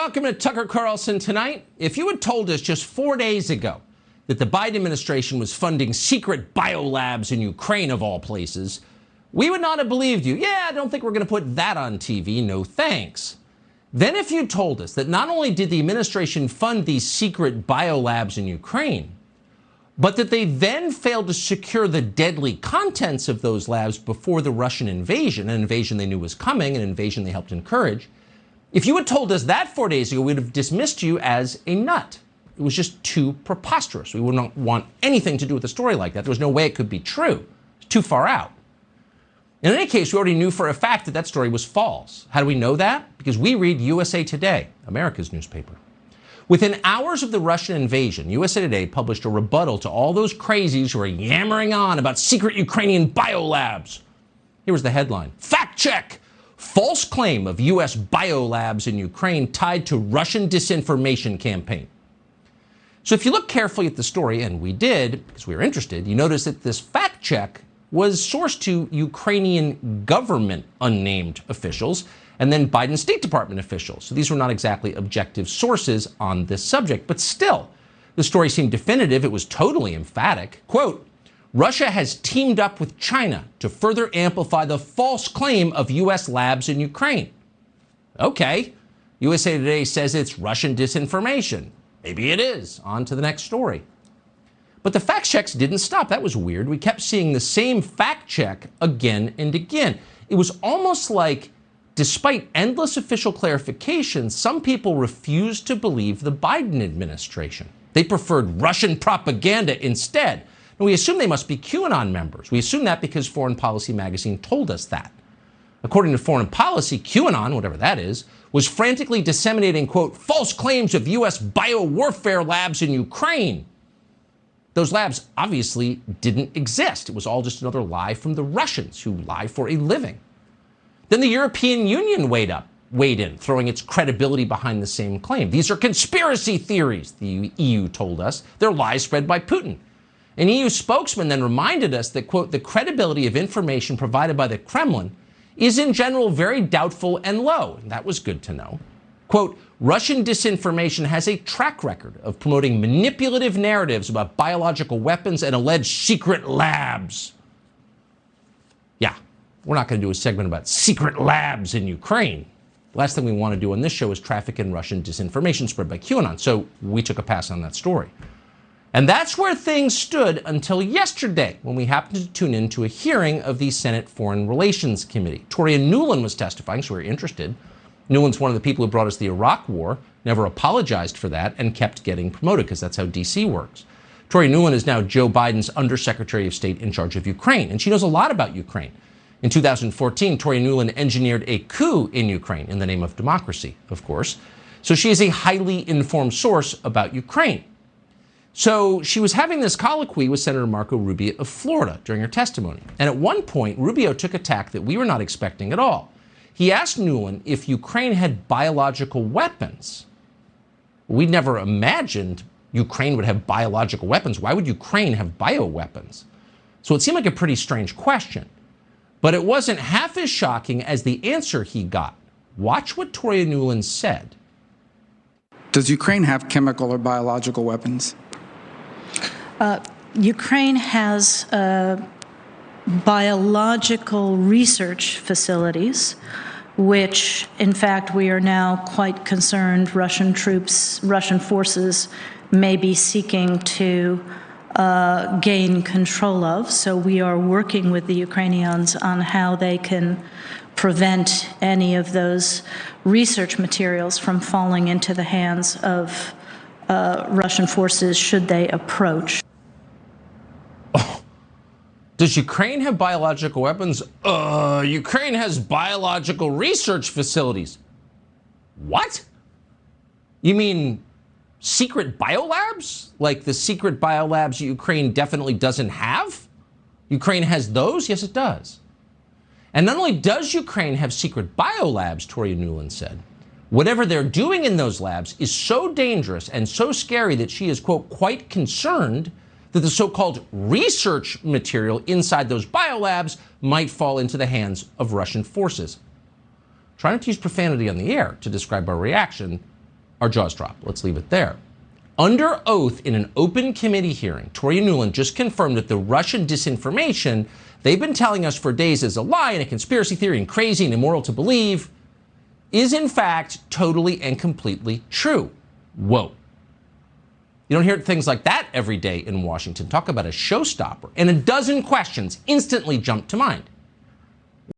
welcome to Tucker Carlson Tonight. If you had told us just 4 days ago that the Biden administration was funding secret biolabs in Ukraine, of all places, we would not have believed you. Yeah, I don't think we're going to put that on TV. No thanks. Then if you told us that not only did the administration fund these secret biolabs in Ukraine, but that they then failed to secure the deadly contents of those labs before the Russian invasion, an invasion they knew was coming, an invasion they helped encourage, if you had told us that 4 days ago, we'd have dismissed you as a nut. It was just too preposterous. We would not want anything to do with a story like that. There was no way it could be true. It's too far out. In any case, we already knew for a fact that that story was false. How do we know that? Because we read USA Today, America's newspaper. Within hours of the Russian invasion, USA Today published a rebuttal to all those crazies who are yammering on about secret Ukrainian biolabs. Here was the headline. Fact check! False claim of U.S. biolabs in Ukraine tied to Russian disinformation campaign. So if you look carefully at the story, and we did, because we were interested, you notice that this fact check was sourced to Ukrainian government unnamed officials and then Biden State Department officials. So these were not exactly objective sources on this subject, but still, the story seemed definitive. It was totally emphatic. Quote, Russia has teamed up with China to further amplify the false claim of U.S. labs in Ukraine. Okay, USA Today says it's Russian disinformation. Maybe it is. On to the next story. But the fact checks didn't stop. That was weird. We kept seeing the same fact check again and again. It was almost like, despite endless official clarifications, some people refused to believe the Biden administration. They preferred Russian propaganda instead. And we assume they must be QAnon members. We assume that because Foreign Policy magazine told us that. According to Foreign Policy, QAnon, whatever that is, was frantically disseminating, quote, false claims of U.S. biowarfare labs in Ukraine. Those labs obviously didn't exist. It was all just another lie from the Russians, who lie for a living. Then the European Union weighed in, throwing its credibility behind the same claim. These are conspiracy theories, the EU told us. They're lies spread by Putin. An EU spokesman then reminded us that, quote, the credibility of information provided by the Kremlin is in general very doubtful and low. That was good to know. Quote, Russian disinformation has a track record of promoting manipulative narratives about biological weapons and alleged secret labs. Yeah, we're not going to do a segment about secret labs in Ukraine. The last thing we want to do on this show is traffic in Russian disinformation spread by QAnon. So we took a pass on that story. And that's where things stood until yesterday, when we happened to tune in to a hearing of the Senate Foreign Relations Committee. Toria Nuland was testifying, so we were interested. Nuland's one of the people who brought us the Iraq War, never apologized for that, and kept getting promoted, because that's how D.C. works. Toria Nuland is now Joe Biden's Undersecretary of State in charge of Ukraine, and she knows a lot about Ukraine. In 2014, Toria Nuland engineered a coup in Ukraine, in the name of democracy, of course. So she is a highly informed source about Ukraine. So she was having this colloquy with Senator Marco Rubio of Florida during her testimony. And at one point, Rubio took a tack that we were not expecting at all. He asked Nuland if Ukraine had biological weapons. We'd never imagined Ukraine would have biological weapons. Why would Ukraine have bioweapons? So it seemed like a pretty strange question. But it wasn't half as shocking as the answer he got. Watch what Toria Nuland said. Does Ukraine have chemical or biological weapons? Ukraine has biological research facilities, which, in fact, we are now quite concerned Russian forces may be seeking to gain control of. So we are working with the Ukrainians on how they can prevent any of those research materials from falling into the hands of Russian forces should they approach. Does Ukraine have biological weapons? Ukraine has biological research facilities. What? You mean secret biolabs? Like the secret biolabs Ukraine definitely doesn't have? Ukraine has those? Yes, it does. And not only does Ukraine have secret biolabs, Toria Nuland said, whatever they're doing in those labs is so dangerous and so scary that she is, quote, quite concerned that the so-called research material inside those biolabs might fall into the hands of Russian forces. Try not to use profanity on the air to describe our reaction. our jaws drop. Let's leave it there. Under oath in an open committee hearing, Toria Nuland just confirmed that the Russian disinformation they've been telling us for days is a lie and a conspiracy theory and crazy and immoral to believe is in fact totally and completely true. Whoa. You don't hear things like that every day in Washington. Talk about a showstopper. And a dozen questions instantly jump to mind.